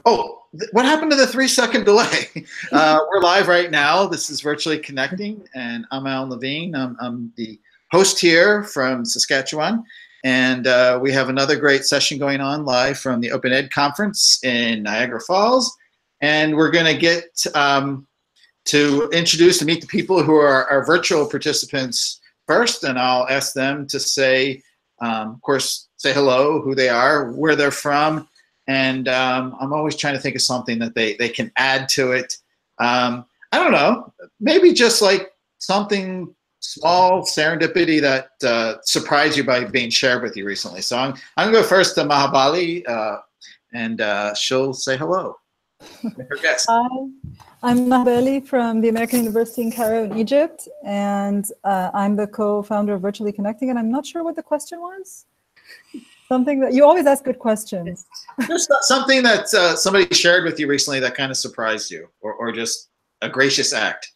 Oh, what happened to the 3-second delay? We're live right now. This is Virtually Connecting, and I'm Alan Levine. I'm the host here from Saskatchewan, and we have another great session going on live from the Open Ed Conference in Niagara Falls, and we're going to get to introduce and meet the people who are our virtual participants first, and I'll ask them to say, of course, say hello, who they are, where they're from. And I'm always trying to think of something that they can add to it. I don't know, maybe just like something small, serendipity that surprised you by being shared with you recently. So I'm going to go first to Mahabali, and she'll say hello. Her guest. Hi, I'm Mahabali from the American University in Cairo in Egypt, and I'm the co-founder of Virtually Connecting, and I'm not sure what the question was. Something that you always ask good questions. Just something that somebody shared with you recently that kind of surprised you, or just a gracious act.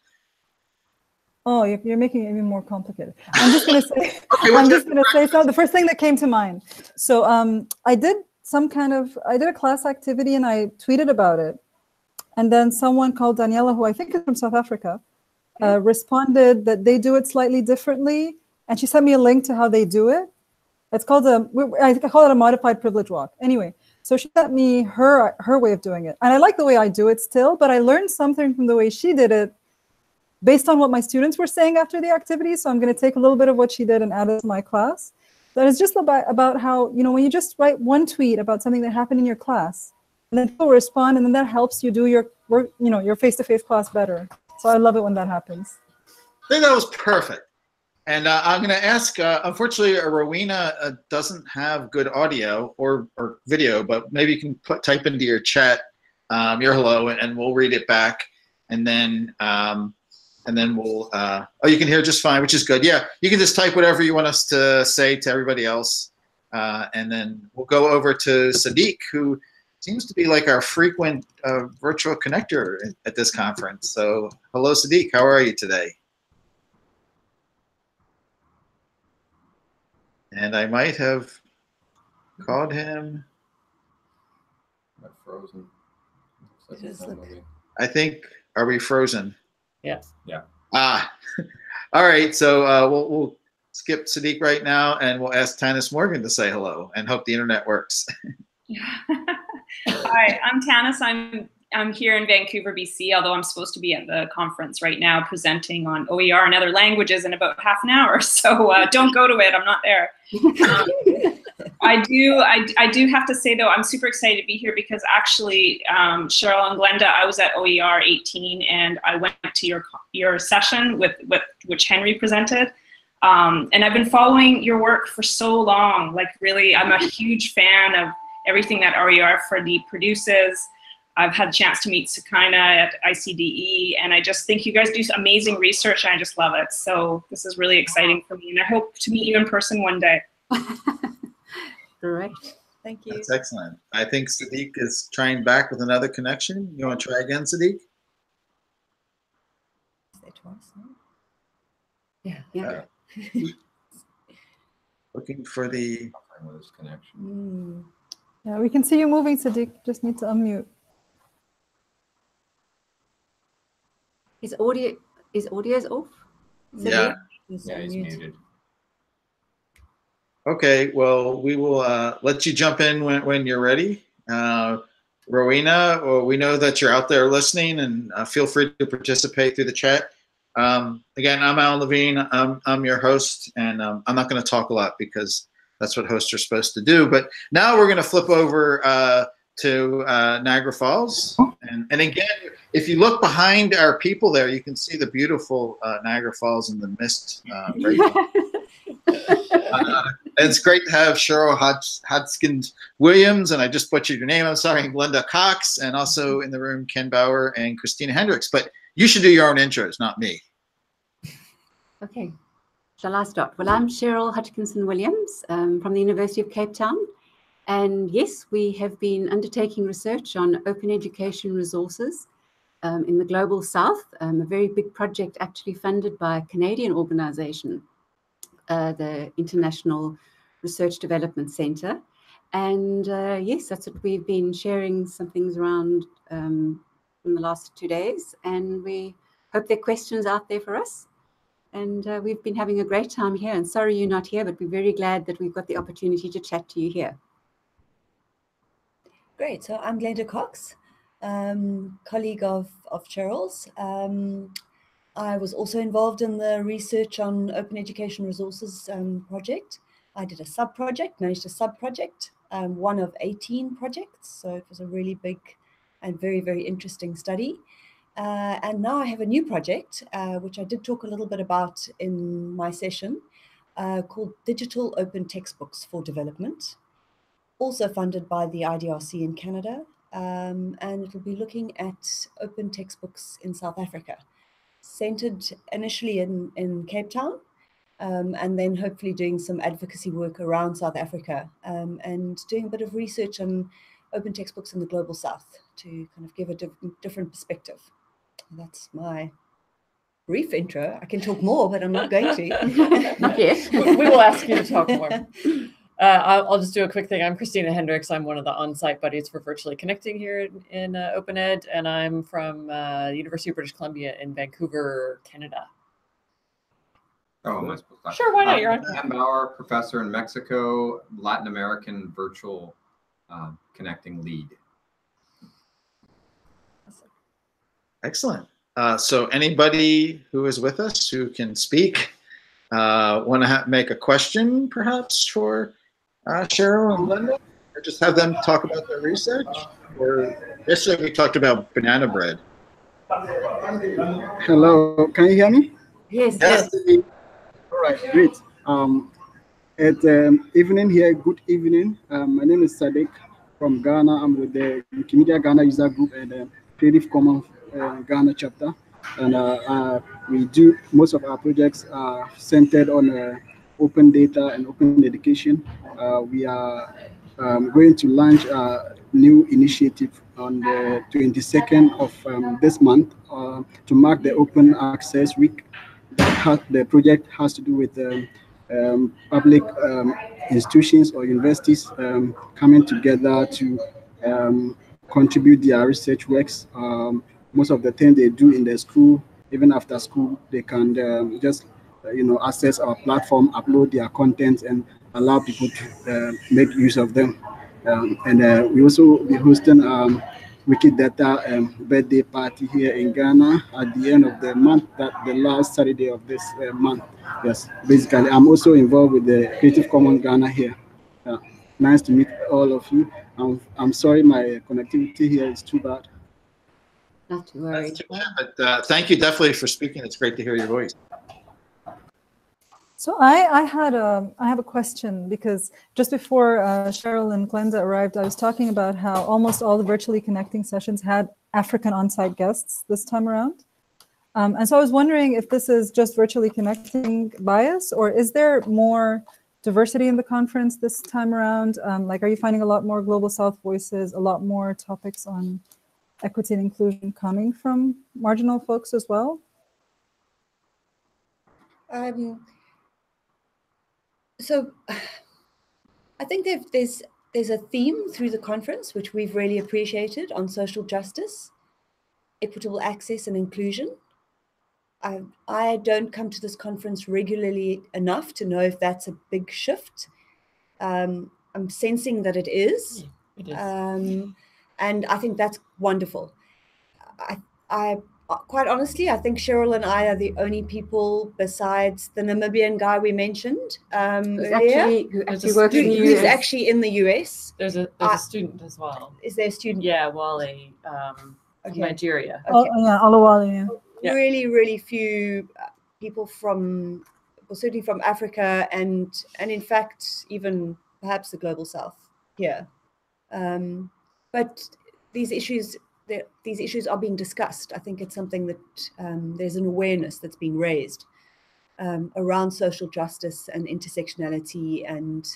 Oh, you're making it even more complicated. I'm just going to say. Okay, I'm just going to say so. The first thing that came to mind. So I did a class activity and I tweeted about it, and then someone called Daniela, who I think is from South Africa, responded that they do it slightly differently, and she sent me a link to how they do it. It's called I call it a modified privilege walk. Anyway, so she sent me her way of doing it. And I like the way I do it still, but I learned something from the way she did it based on what my students were saying after the activity. So I'm going to take a little bit of what she did and add it to my class. That is just about how, when you just write one tweet about something that happened in your class, and then people respond, and then that helps you do your work, your face-to-face class better. So I love it when that happens. I think that was perfect. And I'm going to ask, unfortunately, Rowena doesn't have good audio or video, but maybe you can type into your chat your hello, and we'll read it back. And then we'll, oh, you can hear just fine, which is good. Yeah, you can just type whatever you want us to say to everybody else. And then we'll go over to Sadiq, who seems to be like our frequent virtual connector at this conference. So hello, Sadiq. How are you today? And I might have called him. I'm frozen. I think, are we frozen? Yeah. Yeah. Ah, all right. So we'll skip Sadiq right now, and we'll ask Tanis Morgan to say hello, and hope the internet works. Hi, I'm Tanis. I'm here in Vancouver, BC, although I'm supposed to be at the conference right now presenting on OER and other languages in about half an hour. So don't go to it. I'm not there. I do have to say, though, I'm super excited to be here because actually, Cheryl and Glenda, I was at OER 18 and I went to your session which Henry presented. And I've been following your work for so long. Like, really, I'm a huge fan of everything that OER 4D produces. I've had a chance to meet Sakina at ICDE, and I just think you guys do amazing research, and I just love it. So this is really exciting for me, and I hope to meet you in person one day. Great. Thank you. That's excellent. I think Sadiq is trying back with another connection. You want to try again, Sadiq? Say twice, no? Yeah. Looking for the connection. Yeah, we can see you moving, Sadiq. Just need to unmute. His audio is off. Yeah. He's muted. Okay, well, we will let you jump in when you're ready. Rowena, we know that you're out there listening, and feel free to participate through the chat. Again, I'm Alan Levine. I'm your host, and I'm not going to talk a lot because that's what hosts are supposed to do. But now we're going to flip over to Niagara Falls. And again, if you look behind our people there, you can see the beautiful Niagara Falls in the mist. It's great to have Cheryl Hodgkinson-Williams, and I just butchered your name, I'm sorry, and Glenda Cox, and also in the room, Ken Bauer and Christina Hendricks. But you should do your own intros, not me. Okay. Shall I start? Well, I'm Cheryl Hodgkinson-Williams from the University of Cape Town. And yes, we have been undertaking research on open education resources in the Global South, a very big project actually funded by a Canadian organization, the International Research Development Center. And yes, that's what we've been sharing some things around in the last 2 days. And we hope there are questions out there for us. And we've been having a great time here. And sorry you're not here, but we're very glad that we've got the opportunity to chat to you here. Great. So I'm Glenda Cox, colleague of Cheryl's. I was also involved in the research on Open Education Resources project. I did a sub-project, managed a sub-project, one of 18 projects. So it was a really big and very, very interesting study. And now I have a new project, which I did talk a little bit about in my session, called Digital Open Textbooks for Development, also funded by the IDRC in Canada. And it will be looking at open textbooks in South Africa, centered initially in Cape Town, and then hopefully doing some advocacy work around South Africa, and doing a bit of research on open textbooks in the Global South to kind of give a different perspective. That's my brief intro. I can talk more, but I'm not going to. Not yet. We will ask you to talk more. I'll just do a quick thing. I'm Christina Hendricks. I'm one of the on-site buddies for Virtually Connecting here in Open Ed, and I'm from University of British Columbia in Vancouver, Canada. Oh, am I supposed to? Sure, why not? You're on. Dan Bauer, professor in Mexico, Latin American virtual connecting lead. Excellent. So anybody who is with us who can speak, want to make a question perhaps for Cheryl and Glenda, or just have them talk about their research? Or yesterday we talked about banana bread. Hello, can you hear me? Yes. Yes. All right, great. Evening here, good evening. My name is Sadiq from Ghana. I'm with the Wikimedia Ghana user group and Creative Commons Ghana chapter. And we do, most of our projects are centered on open data and open education. We are going to launch a new initiative on the 22nd of this month to mark the Open Access Week. The project has to do with public institutions or universities coming together to contribute their research works. Most of the things they do in their school, even after school, they can just access our platform, upload their content, and allow people to make use of them. And we also be hosting Wikidata birthday party here in Ghana at the end of the month, the last Saturday of this month. Yes, basically, I'm also involved with the Creative Commons Ghana here. Nice to meet all of you. I'm sorry my connectivity here is too bad. Not to worry. But thank you definitely for speaking. It's great to hear your voice. So I have a question, because just before Cheryl and Glenda arrived, I was talking about how almost all the Virtually Connecting sessions had African on-site guests this time around. And so I was wondering if this is just Virtually Connecting bias, or is there more diversity in the conference this time around? Like, are you finding a lot more Global South voices, a lot more topics on equity and inclusion coming from marginal folks as well? So I think there's a theme through the conference, which we've really appreciated, on social justice, equitable access and inclusion. I don't come to this conference regularly enough to know if that's a big shift. I'm sensing that it is. It is. And I think that's wonderful. I quite honestly, I think Cheryl and I are the only people besides the Namibian guy we mentioned who's actually in the US. There's a student as well. Is there a student? Yeah, Wally, from Nigeria. Okay. Oh, yeah, Olawale, yeah. Really, really few people from, well, certainly from Africa and in fact, even perhaps the Global South here. But these issues are being discussed. I think it's something that there's an awareness that's being raised around social justice and intersectionality and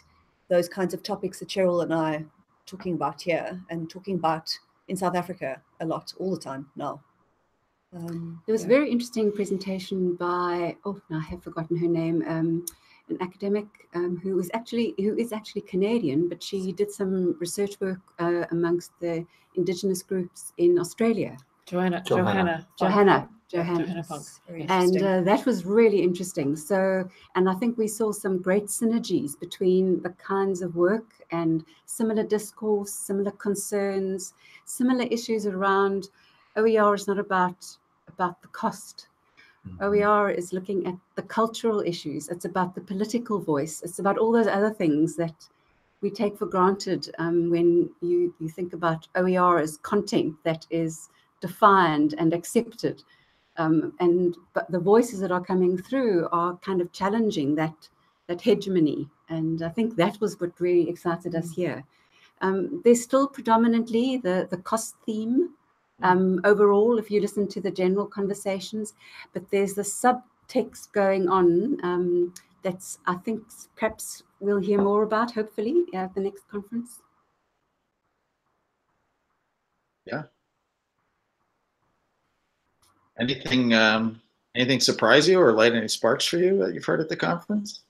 those kinds of topics that Cheryl and I are talking about here and talking about in South Africa a lot, all the time now. There was a very interesting presentation by, I have forgotten her name, an academic who is actually Canadian, but she did some research work amongst the Indigenous groups in Australia. Johanna Funk. And that was really interesting. So, and I think we saw some great synergies between the kinds of work and similar discourse, similar concerns, similar issues around OER is not about the cost. OER is looking at the cultural issues. It's about the political voice. It's about all those other things that we take for granted when you think about OER as content that is defined and accepted. But the voices that are coming through are kind of challenging that hegemony. And I think that was what really excited us here. There's still predominantly the cost theme overall, if you listen to the general conversations, but there's the subtext going on that's, I think, perhaps we'll hear more about, hopefully, at the next conference. Yeah. Anything surprise you or light any sparks for you that you've heard at the conference?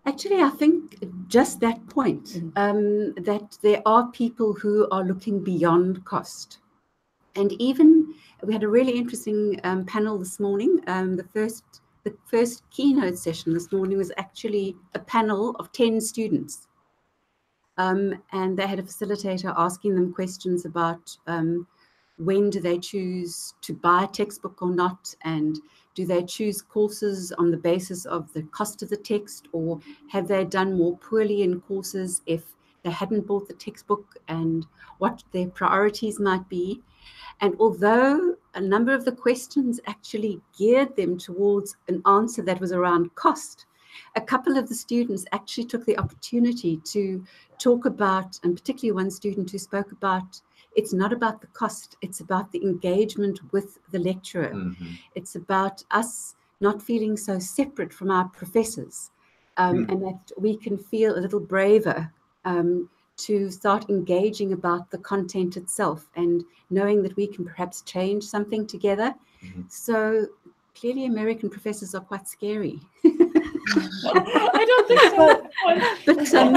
Actually, I think just that point, that there are people who are looking beyond cost. And even we had a really interesting panel this morning. The first keynote session this morning was actually a panel of 10 students. And they had a facilitator asking them questions about when do they choose to buy a textbook or not, and do they choose courses on the basis of the cost of the text, or have they done more poorly in courses if they hadn't bought the textbook, and what their priorities might be. And although a number of the questions actually geared them towards an answer that was around cost, a couple of the students actually took the opportunity to talk about, and particularly one student who spoke about, it's not about the cost, it's about the engagement with the lecturer. It's about us not feeling so separate from our professors, and that we can feel a little braver to start engaging about the content itself and knowing that we can perhaps change something together. So clearly American professors are quite scary. I don't think so.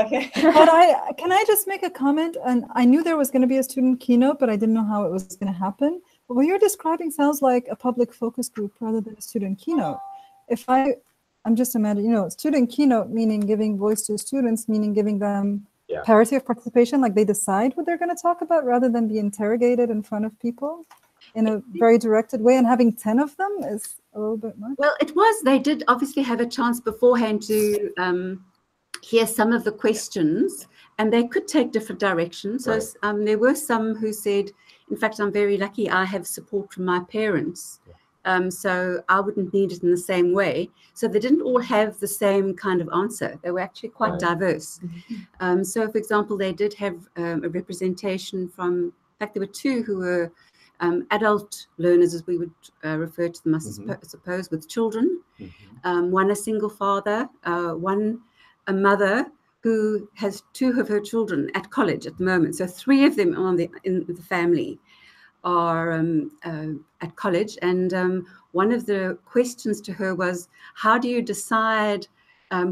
Okay. But can I just make a comment? And I knew there was going to be a student keynote, but I didn't know how it was going to happen. But what you're describing sounds like a public focus group rather than a student keynote. I'm just imagining, student keynote meaning giving voice to students, meaning giving them parity of participation, like they decide what they're going to talk about rather than be interrogated in front of people in a very directed way, and having 10 of them is a little bit much. Well, they did obviously have a chance beforehand to hear some of the questions, and they could take different directions. So there were some who said, in fact, I'm very lucky I have support from my parents. So I wouldn't need it in the same way. So they didn't all have the same kind of answer. They were actually quite diverse. So, for example, they did have a representation from, in fact, there were two who were adult learners, as we would refer to them, I suppose, with children. One a single father, one a mother who has two of her children at college at the moment. So three of them in the family are at college. And one of the questions to her was, how do you decide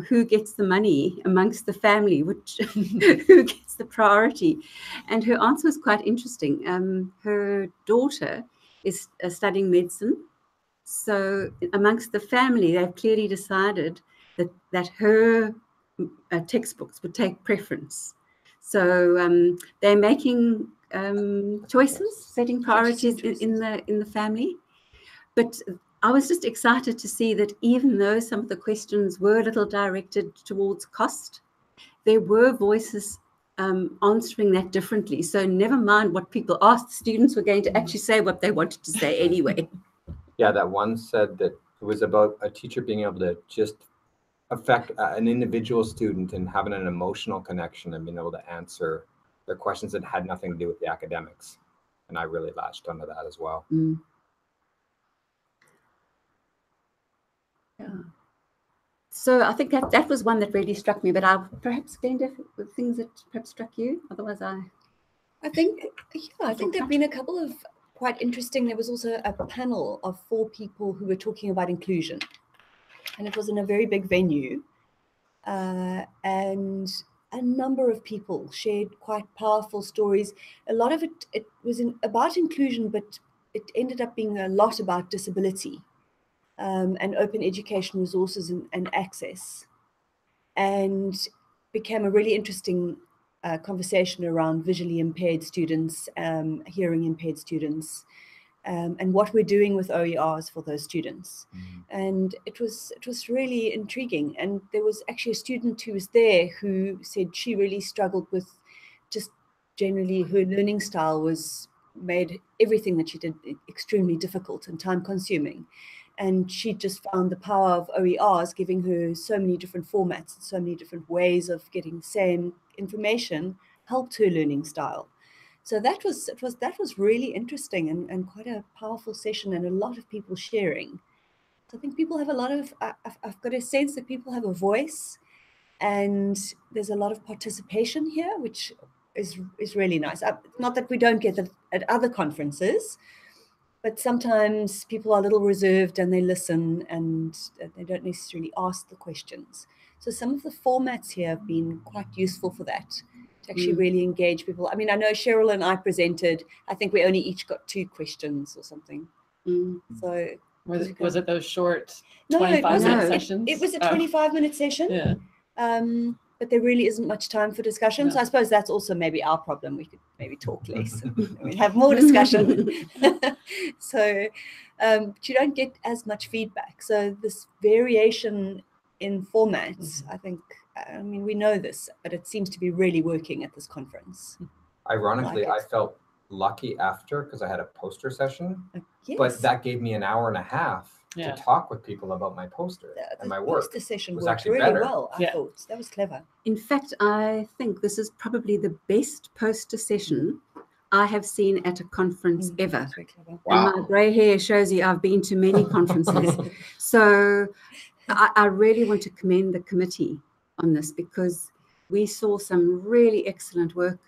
who gets the money amongst the family, who gets the priority? And her answer was quite interesting. Her daughter is studying medicine. So amongst the family, they've clearly decided that her textbooks would take preference. So they're making choices, setting priorities in the family. But I was just excited to see that even though some of the questions were a little directed towards cost, there were voices answering that differently. So never mind what people asked, students were going to actually say what they wanted to say anyway. Yeah, that one said that it was about a teacher being able to just affect an individual student and having an emotional connection and being able to answer their questions that had nothing to do with the academics. And I really latched onto that as well. Yeah. So I think that was one that really struck me, but I'll perhaps Glenda, things that perhaps struck you. Otherwise, I think there've been a couple of quite interesting. There was also a panel of 4 people who were talking about inclusion, and it was in a very big venue, and a number of people shared quite powerful stories. A lot of it was about inclusion, but it ended up being a lot about disability, and open education resources and access, and became a really interesting conversation around visually impaired students, hearing impaired students, and what we're doing with OERs for those students. And it was really intriguing. And there was actually a student who was there who said she really struggled with just generally her learning style made everything that she did extremely difficult and time consuming. And she just found the power of OERs giving her so many different formats and so many different ways of getting the same information helped her learning style. So that was really interesting and quite a powerful session, and a lot of people sharing. So I think people have a lot of, I've got a sense that people have a voice, and there's a lot of participation here, which is really nice. Not that we don't get that at other conferences, but sometimes people are a little reserved and they listen and they don't necessarily ask the questions. So some of the formats here have been quite useful for that, to actually really engage people. I mean, I know Cheryl and I presented, I think we only each got 2 questions or something. So was it those short 25-minute sessions? It was a 25-minute session. Yeah. But there really isn't much time for discussion. So I suppose that's also maybe our problem. We could maybe talk less and we'd have more discussion. So but you don't get as much feedback. So this variation in formats, I think, I mean, we know this, but it seems to be really working at this conference. Ironically, I felt lucky after, because I had a poster session, but that gave me an hour and a half to talk with people about my poster and my work. The session was worked actually really better. well, I thought. That was clever. In fact, I think this is probably the best poster session I have seen at a conference ever. That's very clever. Wow. And my grey hair shows you I've been to many conferences. So I really want to commend the committee on this, because we saw some really excellent work,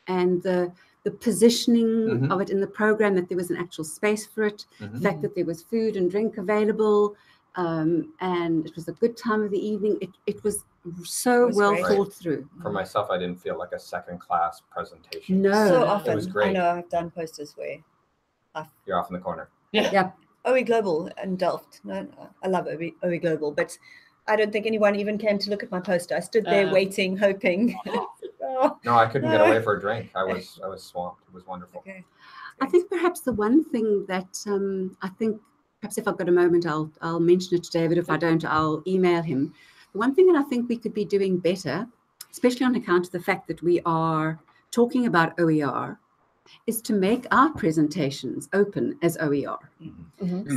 and the positioning of it in the program, that there was an actual space for it, the fact that there was food and drink available, and it was a good time of the evening. It was so well thought through. For myself, I didn't feel like a second-class presentation. No. So often, it was great. I know I've done posters where You're off in the corner. Yeah. OE Global and Delft. No, I love OE Global, but I don't think anyone even came to look at my poster. I stood there waiting, hoping. No, I couldn't get away for a drink. I was swamped. It was wonderful. Okay. I think perhaps the one thing that I think, perhaps if I've got a moment, I'll mention it to David. If I don't, I'll email him. The one thing that I think we could be doing better, especially on account of the fact that we are talking about OER, is to make our presentations open as OER.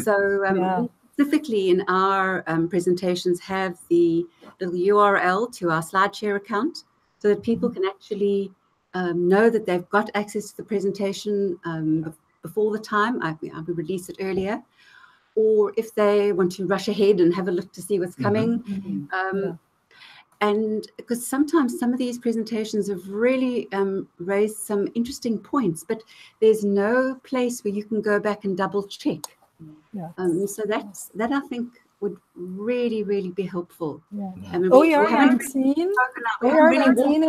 So specifically in our presentations, have the little URL to our SlideShare account, so that people can actually know that they've got access to the presentation before the time. I will release it earlier. Or if they want to rush ahead and have a look to see what's coming. And because sometimes some of these presentations have really raised some interesting points, but there's no place where you can go back and double check. So that I think would really, really be helpful. I mean, OER 19. OER 19.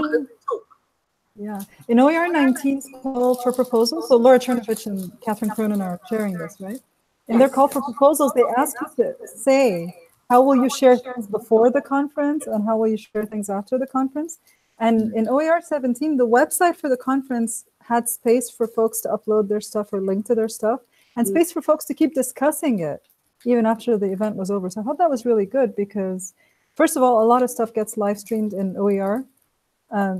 In OER 19's call for proposals, so Laura Chernovich and Catherine Cronin are sharing this, right? In their call for proposals, they ask us to say, how will you share things before the conference and how will you share things after the conference? And in OER 17, the website for the conference had space for folks to upload their stuff or link to their stuff, and space for folks to keep discussing it even after the event was over. So I thought that was really good, because first of all, a lot of stuff gets live streamed in OER.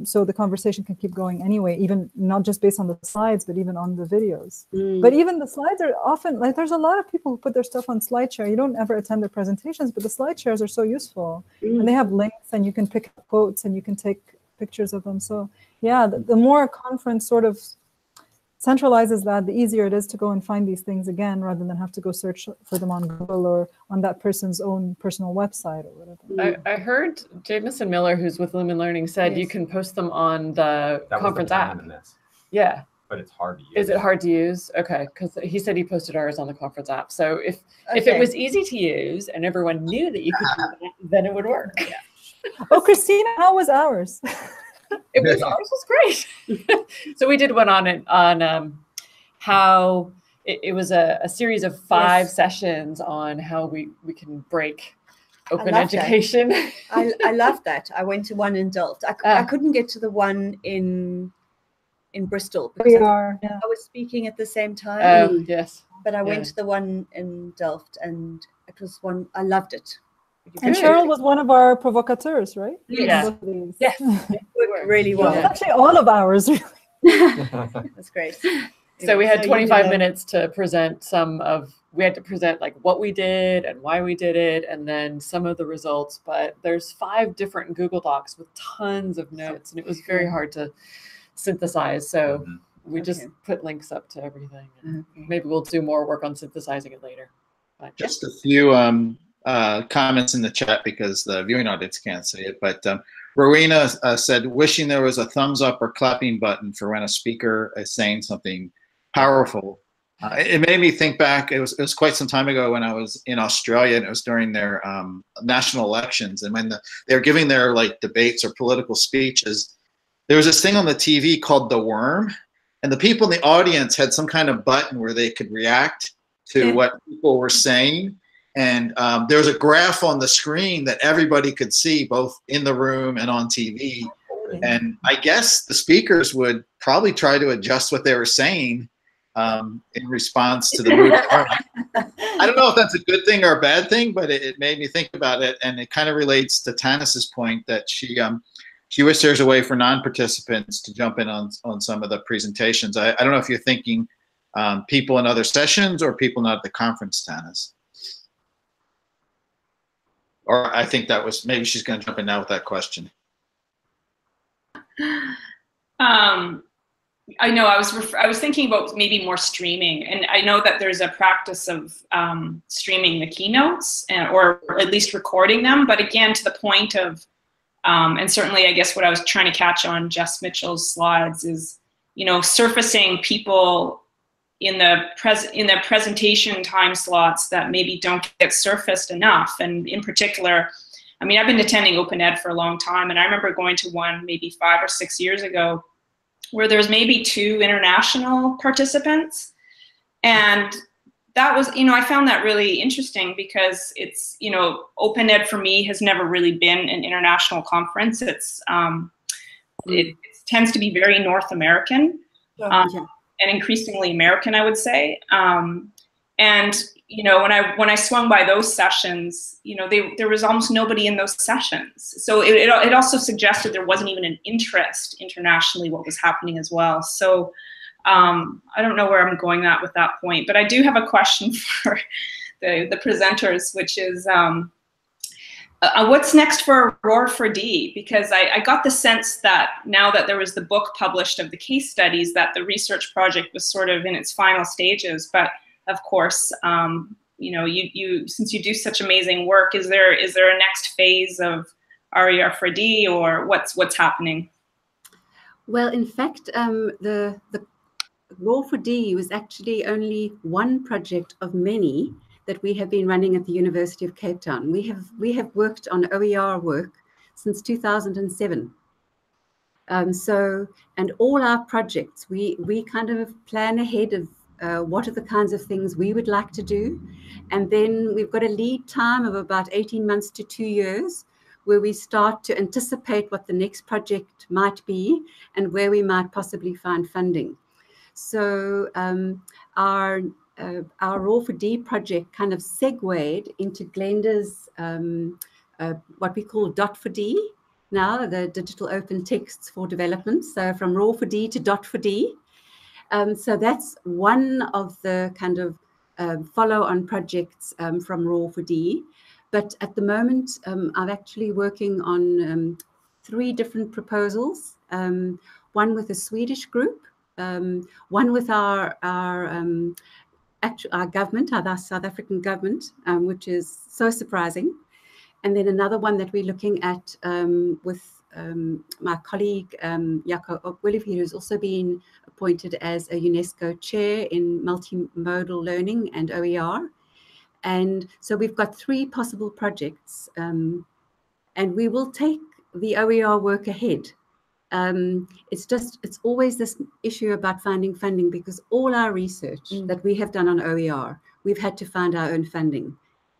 So the conversation can keep going anyway, even not just based on the slides, but even on the videos. But even the slides are often, like, there's a lot of people who put their stuff on SlideShare. You don't ever attend their presentations, but the SlideShares are so useful. And they have links, and you can pick up quotes, and you can take pictures of them. So yeah, the more a conference sort of centralizes that, the easier it is to go and find these things again, rather than have to go search for them on Google or on that person's own personal website or whatever. I heard Jameson Miller, who's with Lumen Learning, said you can post them on the conference app. Yeah. but it's hard to use. Is it hard to use? Okay, because he said he posted ours on the conference app. So if it was easy to use and everyone knew that you could do that, then it would work. Yeah. Oh, Christina, how was ours? Ours was great. So we did one on how it was a series of 5 sessions on how we can break open education. I love that. I went to one in Delft. I couldn't get to the one in Bristol because I was speaking at the same time. Oh, yes. But I went to the one in Delft, and it was one I loved it. And Cheryl was one of our provocateurs, right? Yes. Yes. It worked really well. Yeah. Actually, all of ours. That's great. So we had 25 minutes to present we had to present like what we did and why we did it, and then some of the results. But there's 5 different Google Docs with tons of notes, and it was very hard to synthesize. So we just put links up to everything. Maybe we'll do more work on synthesizing it later. But just a few comments in the chat because the viewing audience can't see it. But Rowena said, wishing there was a thumbs up or clapping button for when a speaker is saying something powerful. It made me think back. It was quite some time ago when I was in Australia, and it was during their national elections, and when they were giving their like debates or political speeches, there was this thing on the TV called The Worm, and the people in the audience had some kind of button where they could react to what people were saying. And there was a graph on the screen that everybody could see, both in the room and on TV. And I guess the speakers would probably try to adjust what they were saying in response to the mood. I don't know if that's a good thing or a bad thing, but it made me think about it. And it kind of relates to Tanis's point that she wished there's a way for non-participants to jump in on some of the presentations. I don't know if you're thinking people in other sessions or people not at the conference, Tanis. Or I think that was, maybe she's going to jump in now with that question. I know I was thinking about maybe more streaming, and I know that there's a practice of streaming the keynotes or at least recording them. But again, to the point of, and certainly I guess what I was trying to catch on Jess Mitchell's slides is, surfacing people in the presentation time slots that maybe don't get surfaced enough. And in particular, I mean, I've been attending Open Ed for a long time, and I remember going to one maybe 5 or 6 years ago where there was maybe 2 international participants. And that was, I found that really interesting because it's, Open Ed for me has never really been an international conference. It's, it tends to be very North American. And increasingly American, I would say. And when I swung by those sessions, there was almost nobody in those sessions. So it also suggested there wasn't even an interest internationally what was happening as well. So I don't know where I'm going with that point, but I do have a question for the presenters, which is what's next for Roar for D? Because I got the sense that now that there was the book published of the case studies, that the research project was sort of in its final stages. But of course, you since you do such amazing work, is there a next phase of RER for D, or what's happening? Well, in fact, the Roar for D was actually only one project of many that we have been running at the University of Cape Town. We have worked on OER work since 2007. And all our projects, we kind of plan ahead of what are the kinds of things we would like to do. And then we've got a lead time of about 18 months to 2 years, where we start to anticipate what the next project might be and where we might possibly find funding. So our Roar for D project kind of segued into Glenda's what we call Dot for D now, the digital open texts for development. So from Roar for D to Dot for D. So that's one of the kind of follow-on projects from Roar for D. But at the moment, I'm actually working on 3 different proposals, one with a Swedish group, one with our government, our South African government, which is so surprising. And then another one that we're looking at with my colleague, Jaco Olivier, who's also been a appointed as a UNESCO chair in multimodal learning and OER. And so we've got 3 possible projects, and we will take the OER work ahead. It's always this issue about finding funding, because all our research that we have done on OER, we've had to find our own funding.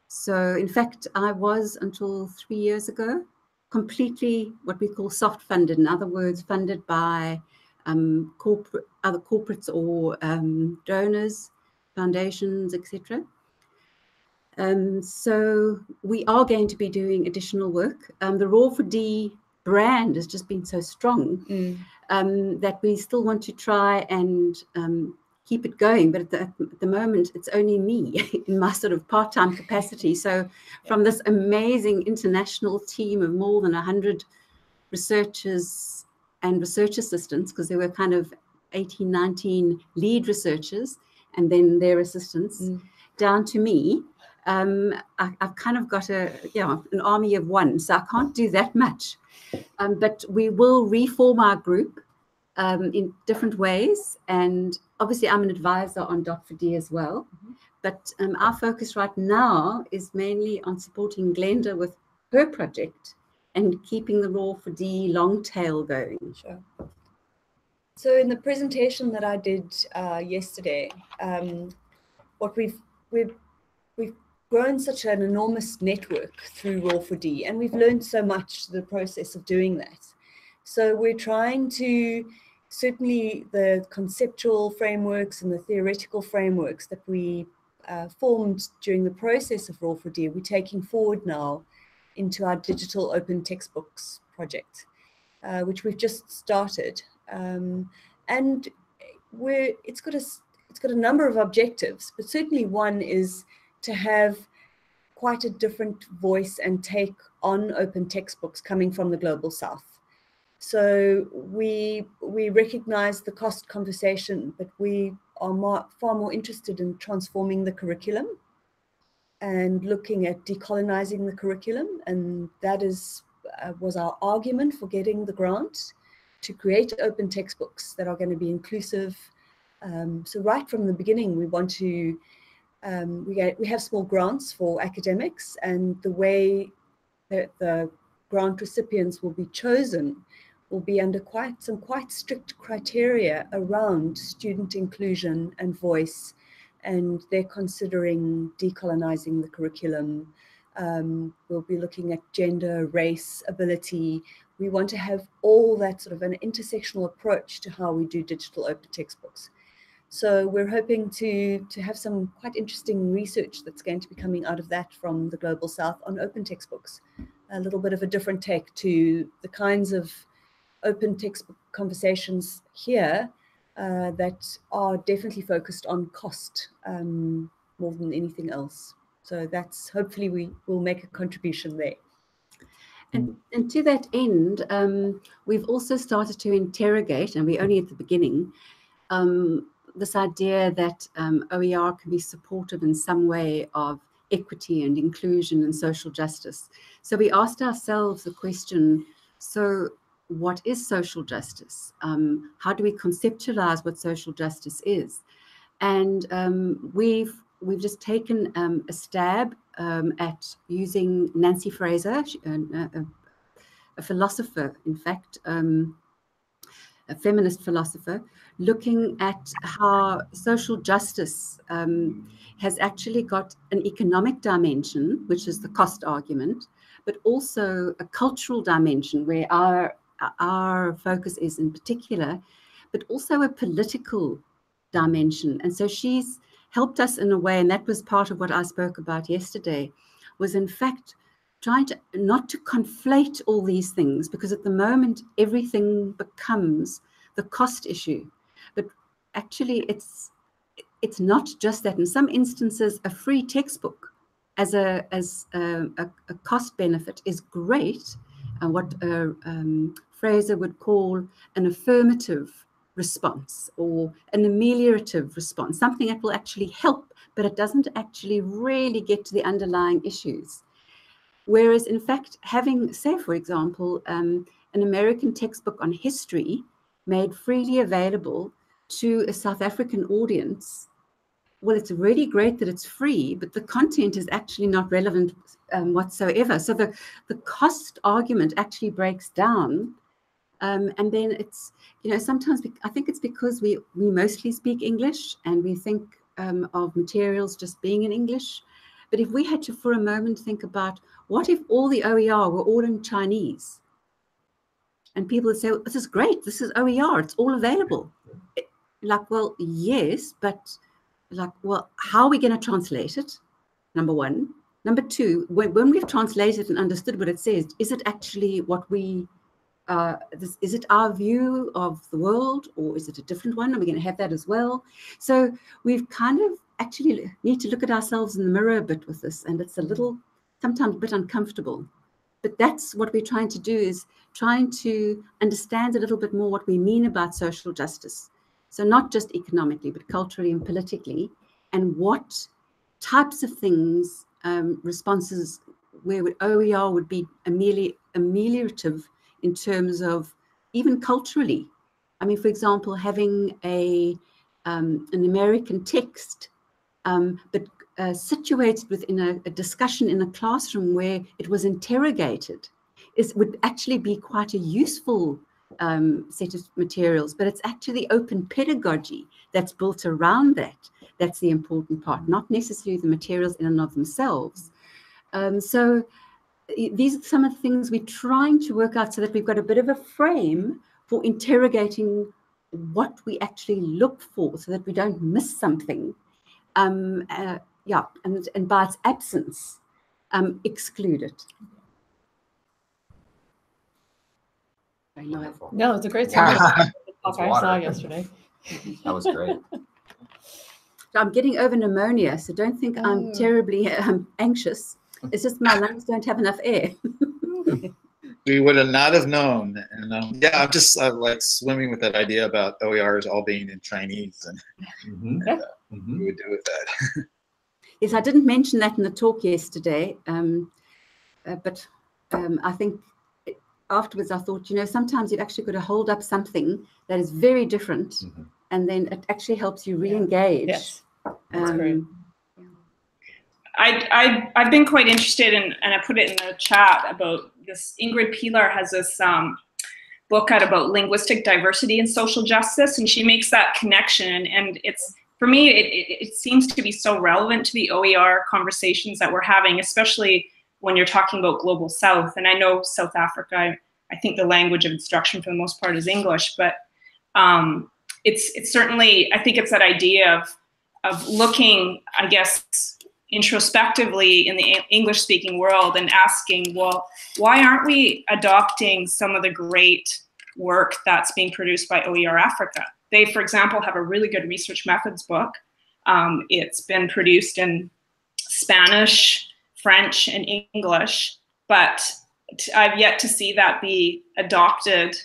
So in fact, I was, until 3 years ago, completely what we call soft funded. In other words, funded by other corporates or donors, foundations, etc. So we are going to be doing additional work. The Raw4D brand has just been so strong that we still want to try and keep it going. But at the moment, it's only me in my sort of part-time capacity. So from this amazing international team of more than 100 researchers and research assistants, because there were kind of 18, 19 lead researchers and then their assistants, down to me, I've kind of got an army of one, so I can't do that much. But we will reform our group in different ways. And obviously, I'm an advisor on Dot4D as well. But our focus right now is mainly on supporting Glenda with her project and keeping the Raw4D long tail going. Sure. So in the presentation that I did yesterday, what we've grown such an enormous network through Raw4D, and we've learned so much through the process of doing that. So we're trying to, certainly the conceptual frameworks and the theoretical frameworks that we formed during the process of Raw4D, we're taking forward now into our digital open textbooks project, which we've just started. And it's got a number of objectives, but certainly one is to have quite a different voice and take on open textbooks coming from the Global South. So we recognize the cost conversation, but we are far more interested in transforming the curriculum and looking at decolonizing the curriculum. And that was our argument for getting the grant, to create open textbooks that are going to be inclusive. So right from the beginning, we want to, we have small grants for academics, and the way that the grant recipients will be chosen will be under some quite strict criteria around student inclusion and voice, and they're considering decolonizing the curriculum. We'll be looking at gender, race, ability. We want to have all that sort of an intersectional approach to how we do digital open textbooks. So we're hoping to have some quite interesting research that's going to be coming out of that from the Global South on open textbooks. A little bit of a different take to the kinds of open textbook conversations here that are definitely focused on cost more than anything else. So that's, hopefully we will make a contribution there. And to that end, we've also started to interrogate, and we're only at the beginning, this idea that OER can be supportive in some way of equity and inclusion and social justice. So we asked ourselves the question, so what is social justice? How do we conceptualize what social justice is? And we've just taken a stab at using Nancy Fraser, a philosopher, in fact, a feminist philosopher, looking at how social justice has actually got an economic dimension, which is the cost argument, but also a cultural dimension where our focus is in particular, but also a political dimension. And so she's helped us in a way, and that was part of what I spoke about yesterday, was in fact trying to not to conflate all these things, because at the moment everything becomes the cost issue. But actually it's not just that. In some instances, a free textbook as a cost benefit is great, and what Fraser would call an affirmative response or an ameliorative response, something that will actually help, but it doesn't actually really get to the underlying issues. Whereas in fact, having, say, for example, an American textbook on history made freely available to a South African audience, well, it's really great that it's free, but the content is actually not relevant whatsoever. So the cost argument actually breaks down. And then it's, you know, sometimes I think it's because we mostly speak English and we think of materials just being in English. But if we had to, for a moment, think about what if all the OER were all in Chinese? And people would say, well, this is great. This is OER. It's all available. Like, well, yes, but like, well, how are we going to translate it? Number one. Number two, when we've translated and understood what it says, is it actually what we, is it our view of the world, or is it a different one? Are we going to have that as well? So we've kind of actually need to look at ourselves in the mirror a bit with this, and it's a little, sometimes a bit uncomfortable. But that's what we're trying to do, is trying to understand a little bit more what we mean about social justice. So not just economically, but culturally and politically, and what types of things, responses where OER would be ameliorative in terms of even culturally. I mean, for example, having an American text, but situated within a discussion in a classroom where it was interrogated, would actually be quite a useful set of materials. But it's actually open pedagogy that's built around that. That's the important part, not necessarily the materials in and of themselves. So these are some of the things we're trying to work out, so that we've got a bit of a frame for interrogating what we actually look for, so that we don't miss something. Yeah, and by its absence, exclude it. No, it's a great talk I saw yesterday. That was great. I'm getting over pneumonia, so don't think I'm terribly anxious. It's just my lungs don't have enough air. We would have not have known. And yeah, I'm just like swimming with that idea about OERs all being in Chinese, and what we would do with that. Yes, I didn't mention that in the talk yesterday, but I think afterwards I thought, you know, sometimes you've actually got to hold up something that is very different, and then it actually helps you re-engage. Yes, that's great. I've been quite interested in, and I put it in the chat, about this. Ingrid Pilar has this book out about linguistic diversity and social justice, and she makes that connection. And it's, for me, it seems to be so relevant to the OER conversations that we're having, especially when you're talking about Global South. And I know South Africa, I think the language of instruction for the most part is English, but it's certainly, I think it's that idea of looking, I guess, introspectively in the English-speaking world and asking, well, why aren't we adopting some of the great work that's being produced by OER Africa? They, for example, have a really good research methods book. It's been produced in Spanish, French, and English, but I've yet to see that be adopted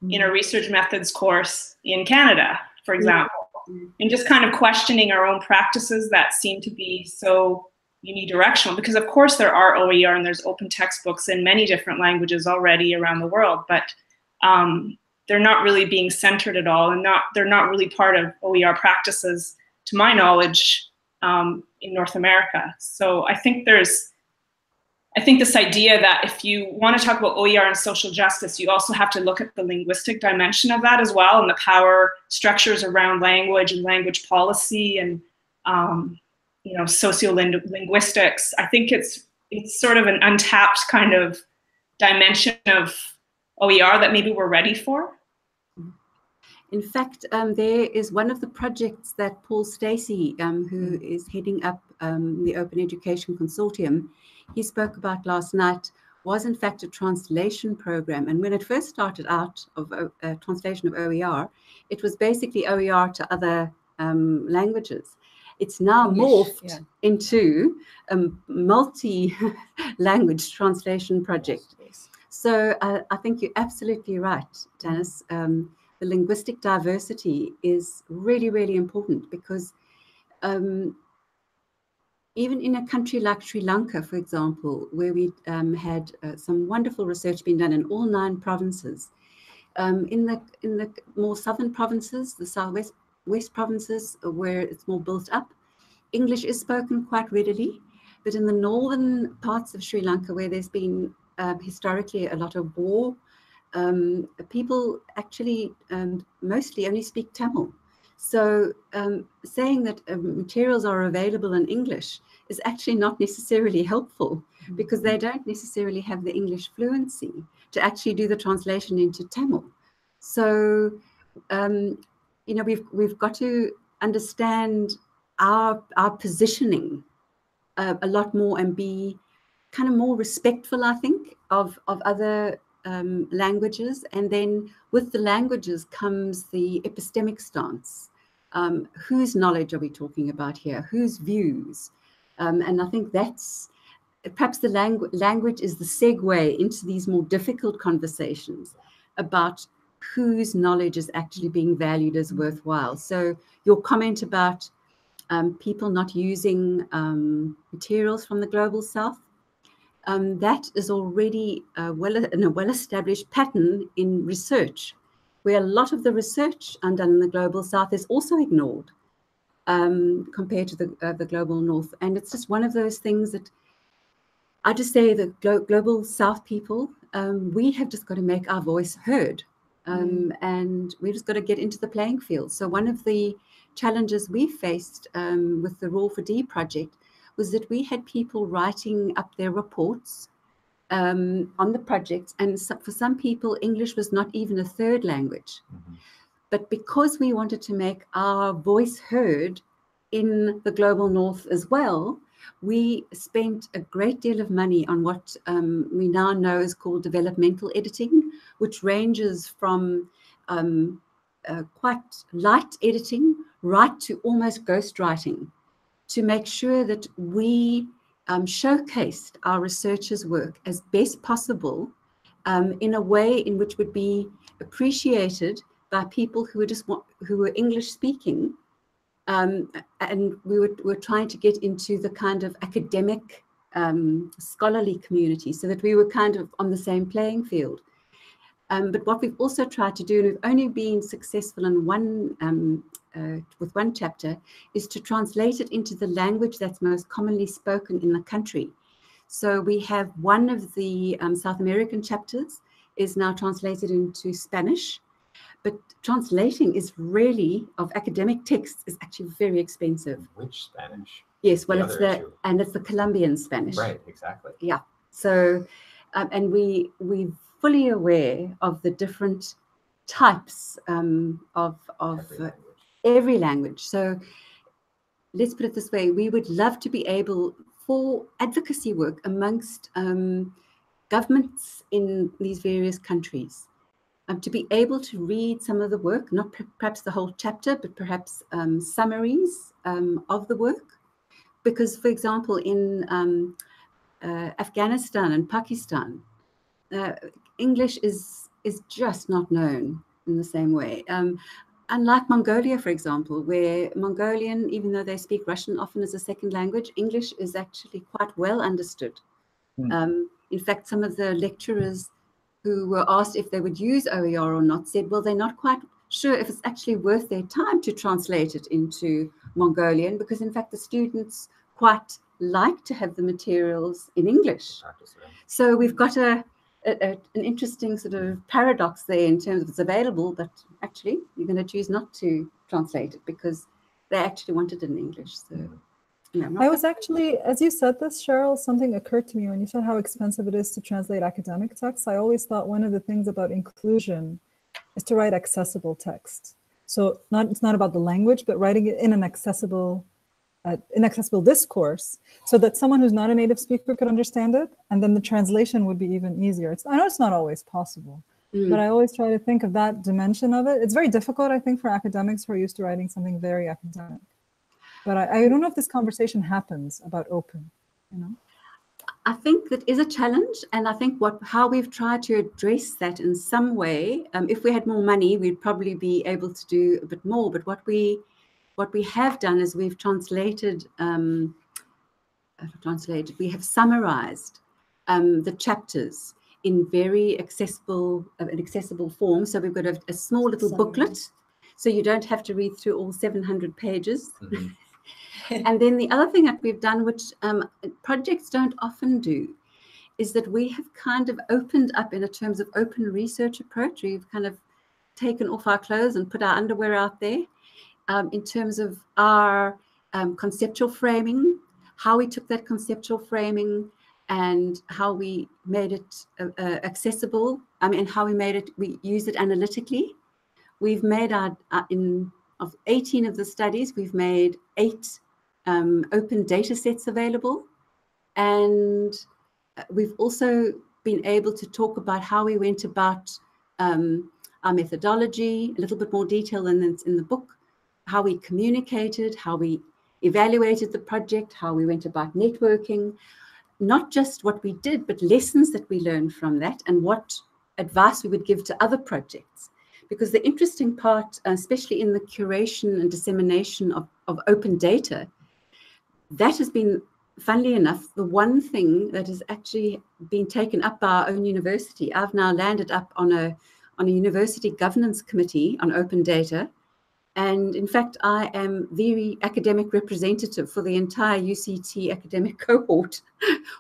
in a research methods course in Canada, for example. And just kind of questioning our own practices that seem to be so unidirectional, because of course there are OER and there's open textbooks in many different languages already around the world, but they're not really being centered at all, and they're not really part of OER practices, to my knowledge, in North America. So I think this idea that if you want to talk about OER and social justice, you also have to look at the linguistic dimension of that as well, and the power structures around language and language policy and you know, sociolinguistics. I think it's sort of an untapped kind of dimension of OER that maybe we're ready for. In fact, there is one of the projects that Paul Stacey, who is heading up the Open Education Consortium, he spoke about last night, was in fact a translation program. And when it first started out of a translation of OER, it was basically OER to other languages. It's now morphed into a multi-language translation project. So I think you're absolutely right, Janice. The linguistic diversity is really, really important, because even in a country like Sri Lanka, for example, where we had some wonderful research being done in all 9 provinces, in the more southern provinces, the southwest West provinces where it's more built up, English is spoken quite readily. But in the northern parts of Sri Lanka, where there's been historically a lot of war, people actually mostly only speak Tamil. So saying that materials are available in English is actually not necessarily helpful, because they don't necessarily have the English fluency to actually do the translation into Tamil. So, you know, we've got to understand our positioning a lot more and be kind of more respectful, I think, of other languages. And then with the languages comes the epistemic stance. Whose knowledge are we talking about here? Whose views? And I think that's perhaps the language is the segue into these more difficult conversations about whose knowledge is actually being valued as worthwhile. So your comment about people not using materials from the Global South, that is already a well-established pattern in research, where a lot of the research done in the Global South is also ignored compared to the Global North. And it's just one of those things that I just say that Global South people, we have just got to make our voice heard. And we've just got to get into the playing field. So one of the challenges we faced with the Raw for D project was that we had people writing up their reports on the project. And for some people, English was not even a third language. But because we wanted to make our voice heard in the Global North as well, we spent a great deal of money on what we now know is called developmental editing, which ranges from quite light editing right to almost ghostwriting, to make sure that we showcased our researchers' work as best possible in a way in which would be appreciated by people who were English speaking. And we were trying to get into the kind of academic, scholarly community, so that we were kind of on the same playing field. But what we've also tried to do, and we've only been successful in with one chapter, is to translate it into the language that's most commonly spoken in the country. So we have one of the South American chapters is now translated into Spanish. But translating is really, of academic texts, is actually very expensive. Which Spanish? Yes, well, it's the Colombian Spanish. Right, exactly. Yeah. So, and we're fully aware of the different types of every language. So let's put it this way: we would love to be able, for advocacy work amongst governments in these various countries, to be able to read some of the work, not perhaps the whole chapter, but perhaps summaries of the work. Because, for example, in Afghanistan and Pakistan, English is just not known in the same way. Unlike Mongolia, for example, where Mongolian, even though they speak Russian often as a second language, English is actually quite well understood. In fact, some of the lecturers who were asked if they would use OER or not said, well, they're not quite sure if it's actually worth their time to translate it into Mongolian, because in fact the students quite like to have the materials in English. So we've got an interesting sort of paradox there in terms of it's available, but actually you're going to choose not to translate it because they actually want it in English. So. I was actually, as you said this, Cheryl, something occurred to me when you said how expensive it is to translate academic texts. I always thought one of the things about inclusion is to write accessible text. So it's not about the language, but writing it in an accessible discourse, so that someone who's not a native speaker could understand it, and then the translation would be even easier. I know it's not always possible, but I always try to think of that dimension of it. It's very difficult, I think, for academics who are used to writing something very academic. But I don't know if this conversation happens about open, you know? I think that is a challenge. And I think how we've tried to address that in some way, if we had more money, we'd probably be able to do a bit more. But what we have done is we've we have summarized the chapters in very accessible form. So we've got a small little booklet. so you don't have to read through all 700 pages. Mhm. And then the other thing that we've done, which projects don't often do, is that we have kind of opened up in terms of open research approach. We've kind of taken off our clothes and put our underwear out there in terms of our conceptual framing, how we took that conceptual framing and how we made it accessible. I mean, how we used it analytically. We've made of 18 of the studies, we've made 8 open data sets available. And we've also been able to talk about how we went about our methodology, a little bit more detail than it's in the book, how we communicated, how we evaluated the project, how we went about networking, not just what we did, but lessons that we learned from that and what advice we would give to other projects. Because the interesting part, especially in the curation and dissemination of open data, that has been, funnily enough, the one thing that has actually been taken up by our own university. I've now landed up on a university governance committee on open data. And in fact, I am the academic representative for the entire UCT academic cohort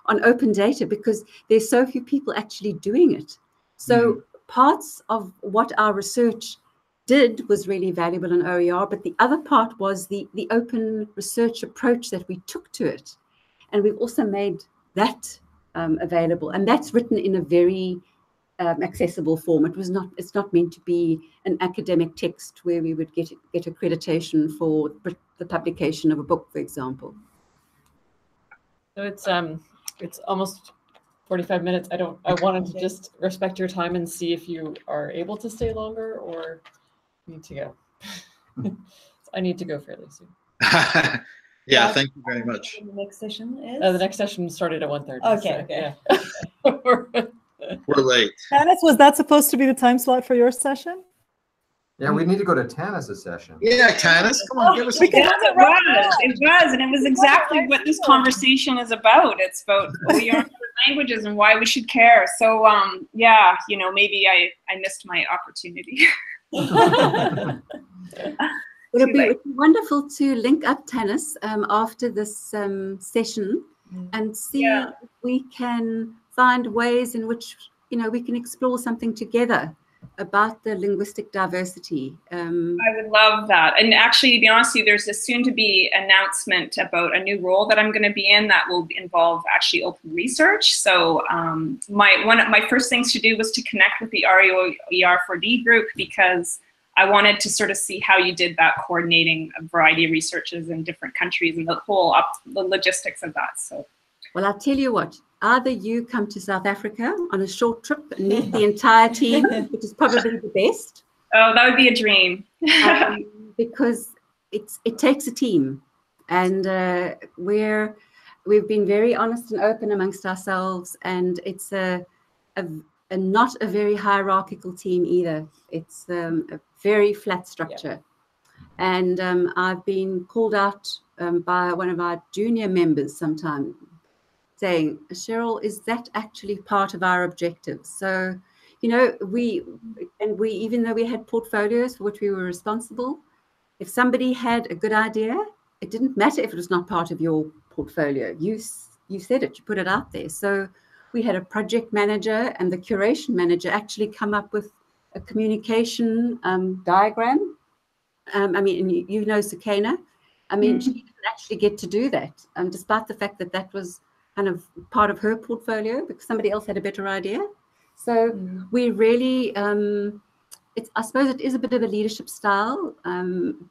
on open data because there's so few people actually doing it. So parts of what our research did was really valuable in OER, but the other part was the open research approach that we took to it. And we've also made that available. And that's written in a very accessible form. It's not meant to be an academic text where we would get accreditation for the publication of a book, for example. So it's almost 45 minutes. I wanted to just respect your time and see if you are able to stay longer or need to go. I need to go fairly soon. Yeah, thank you very much. The next session is? The next session started at 1:30. Okay, so, okay. Yeah. We're late. Tanis, was that supposed to be the time slot for your session? Yeah, we need to go to Tanis' session. Yeah, Tanis, come on, give us a It was, and it was exactly what this conversation is about. It's about we are languages and why we should care. So, yeah, maybe I missed my opportunity. It'll be wonderful to link up, Tanis, after this session and see if we can find ways in which we can explore something together about the linguistic diversity. I would love that. And actually, to be honest with you, there's a soon-to-be announcement about a new role that I'm going to be in that will involve actually open research. So one of my first things to do was to connect with the REOER4D group because I wanted to sort of see how you did that, coordinating a variety of researches in different countries and the logistics of that. So, well, I'll tell you what. Either you come to South Africa on a short trip and meet the entire team, which is probably the best. Oh, that would be a dream. Because it takes a team, and we've been very honest and open amongst ourselves, and it's not a very hierarchical team either. It's a very flat structure, and I've been called out by one of our junior members sometime, saying, Cheryl, is that actually part of our objectives? So, we even though we had portfolios for which we were responsible, if somebody had a good idea, it didn't matter if it was not part of your portfolio. You said it, you put it out there. So we had a project manager and the curation manager actually come up with a communication diagram. I mean, you know Sakena. I mean, she didn't actually get to do that, despite the fact that that was kind of part of her portfolio because somebody else had a better idea. So we really, I suppose it is a bit of a leadership style,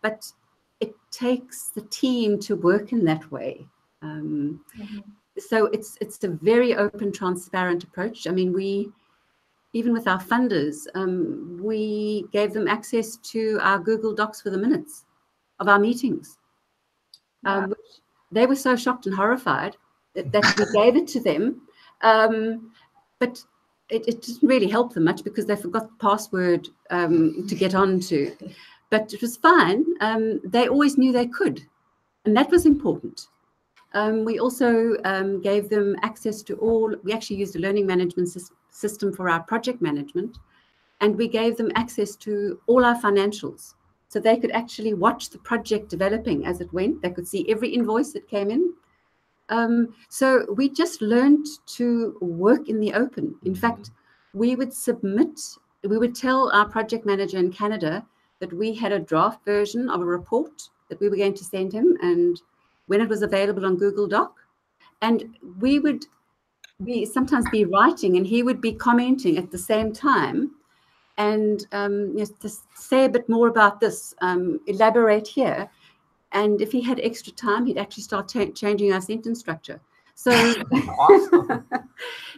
but it takes the team to work in that way. So it's a very open, transparent approach. I mean, even with our funders, we gave them access to our Google Docs for the minutes of our meetings. Which they were so shocked and horrified that we gave it to them, but it didn't really help them much because they forgot the password to get onto. But it was fine. They always knew they could, and that was important. We also gave them access to we actually used a learning management system for our project management, and we gave them access to all our financials. so they could actually watch the project developing as it went. They could see every invoice that came in. So we just learned to work in the open. In fact, we would tell our project manager in Canada that we had a draft version of a report that we were going to send him, and when it was available on Google Doc, and we would sometimes be writing and he would be commenting at the same time, and just say a bit more about this, elaborate here. And if he had extra time, he'd actually start changing our sentence structure. So, awesome.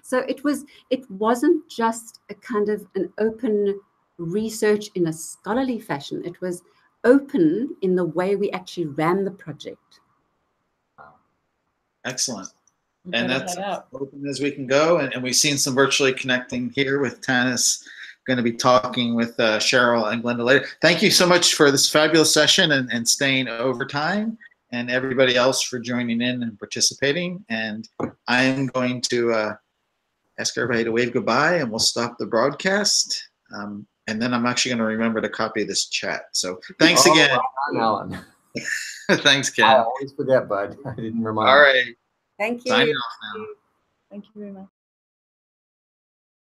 So it wasn't just a kind of an open research in a scholarly fashion. It was open in the way we actually ran the project. Wow. Excellent. And that's as open as we can go. And we've seen some virtually connecting here with Tanis. Going to be talking with Cheryl and Glenda later. Thank you so much for this fabulous session and staying overtime, and everybody else for joining in and participating. And I am going to ask everybody to wave goodbye, and we'll stop the broadcast. And then I'm actually going to remember to copy this chat. So thanks again. Alan. Thanks, Ken. I always forget, bud. I didn't remind. All right. Thank you. Signing off now. Thank you very much.